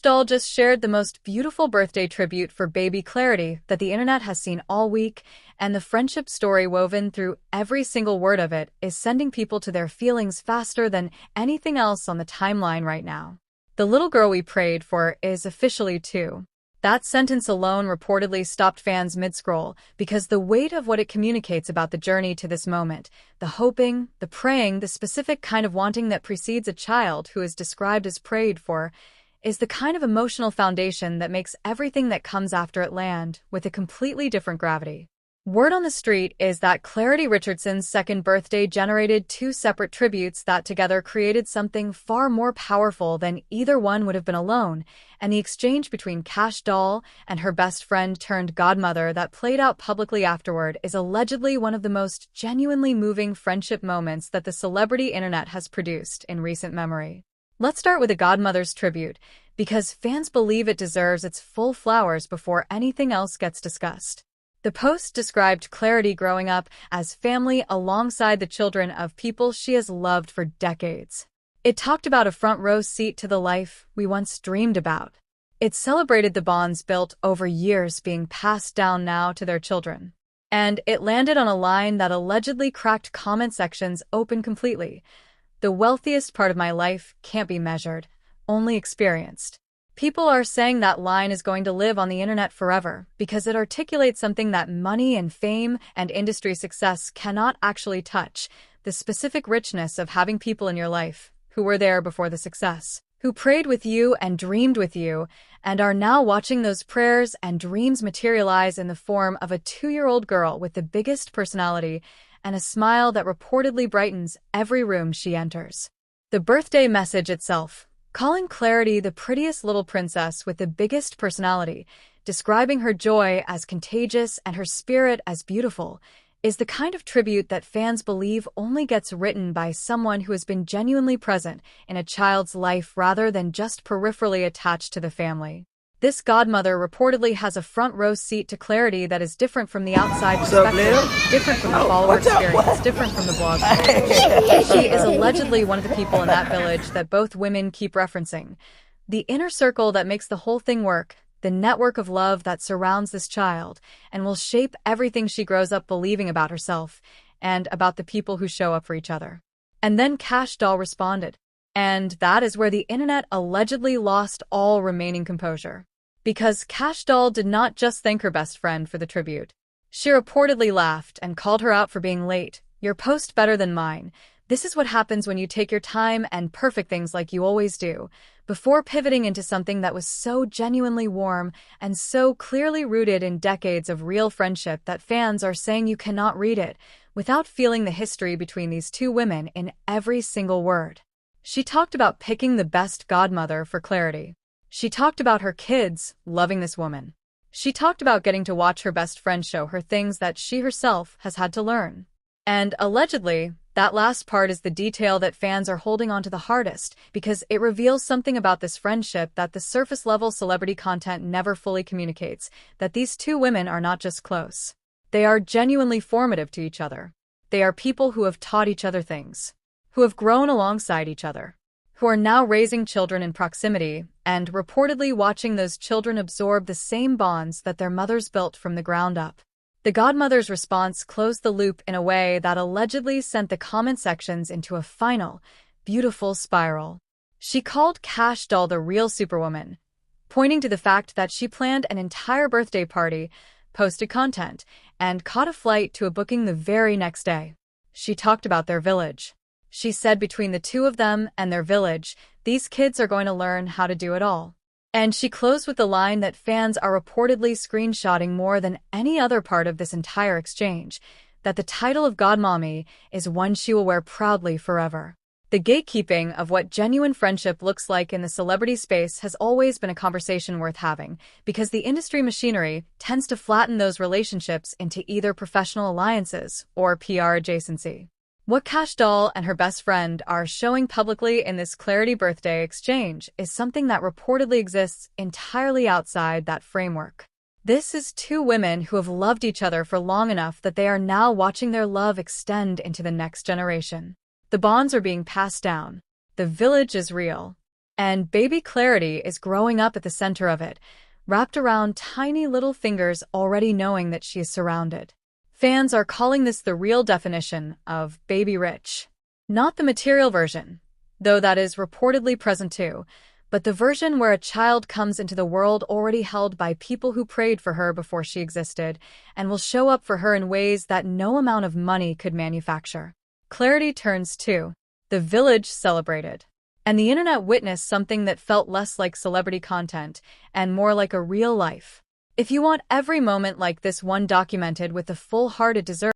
Doll just shared the most beautiful birthday tribute for baby Klarity that the internet has seen all week, and the friendship story woven through every single word of it is sending people to their feelings faster than anything else on the timeline right now. The little girl we prayed for is officially 2. That sentence alone reportedly stopped fans mid-scroll because the weight of what it communicates about the journey to this moment, the hoping, the praying, the specific kind of wanting that precedes a child who is described as prayed for, is the kind of emotional foundation that makes everything that comes after it land with a completely different gravity. Word on the street is that Klarity Richardson's second birthday generated 2 separate tributes that together created something far more powerful than either one would have been alone, and the exchange between Kash Doll and her best friend turned godmother that played out publicly afterward is allegedly one of the most genuinely moving friendship moments that the celebrity internet has produced in recent memory. Let's start with a godmother's tribute, because fans believe it deserves its full flowers before anything else gets discussed. The post described Klarity growing up as family alongside the children of people she has loved for decades. It talked about a front-row seat to the life we once dreamed about. It celebrated the bonds built over years being passed down now to their children. And it landed on a line that allegedly cracked comment sections open completely. The wealthiest part of my life can't be measured, only experienced. People are saying that line is going to live on the internet forever because it articulates something that money and fame and industry success cannot actually touch: the specific richness of having people in your life who were there before the success, who prayed with you and dreamed with you, and are now watching those prayers and dreams materialize in the form of a 2-year-old girl with the biggest personality and a smile that reportedly brightens every room she enters. The birthday message itself, calling Klarity the prettiest little princess with the biggest personality, describing her joy as contagious and her spirit as beautiful, is the kind of tribute that fans believe only gets written by someone who has been genuinely present in a child's life rather than just peripherally attached to the family. This godmother reportedly has a front-row seat to Klarity that is different from the outside perspective, different from the follower experience, different from the blog page. She is allegedly one of the people in that village that both women keep referencing. The inner circle that makes the whole thing work, the network of love that surrounds this child, and will shape everything she grows up believing about herself, and about the people who show up for each other. And then Kash Doll responded. And that is where the internet allegedly lost all remaining composure. Because Kash Doll did not just thank her best friend for the tribute. She reportedly laughed and called her out for being late. "Your post better than mine. This is what happens when you take your time and perfect things like you always do," before pivoting into something that was so genuinely warm and so clearly rooted in decades of real friendship that fans are saying you cannot read it without feeling the history between these 2 women in every single word. She talked about picking the best godmother for Klarity. She talked about her kids loving this woman. She talked about getting to watch her best friend show her things that she herself has had to learn. And allegedly, that last part is the detail that fans are holding on to the hardest because it reveals something about this friendship that the surface-level celebrity content never fully communicates, that these 2 women are not just close. They are genuinely formative to each other. They are people who have taught each other things, who have grown alongside each other, who are now raising children in proximity and reportedly watching those children absorb the same bonds that their mothers built from the ground up. The godmother's response closed the loop in a way that allegedly sent the comment sections into a final, beautiful spiral. She called Kash Doll the real superwoman, pointing to the fact that she planned an entire birthday party, posted content, and caught a flight to a booking the very next day. She talked about their village. She said between the 2 of them and their village, these kids are going to learn how to do it all. And she closed with the line that fans are reportedly screenshotting more than any other part of this entire exchange, that the title of Godmommy is one she will wear proudly forever. The gatekeeping of what genuine friendship looks like in the celebrity space has always been a conversation worth having, because the industry machinery tends to flatten those relationships into either professional alliances or PR adjacency. What Kash Doll and her best friend are showing publicly in this Klarity birthday exchange is something that reportedly exists entirely outside that framework. This is 2 women who have loved each other for long enough that they are now watching their love extend into the next generation. The bonds are being passed down. The village is real. And baby Clarity is growing up at the center of it, wrapped around tiny little fingers already knowing that she is surrounded. Fans are calling this the real definition of baby rich. Not the material version, though that is reportedly present too, but the version where a child comes into the world already held by people who prayed for her before she existed and will show up for her in ways that no amount of money could manufacture. Clarity turns 2. The village celebrated. And the internet witnessed something that felt less like celebrity content and more like a real life. If you want every moment like this one documented with the full heart it deserves,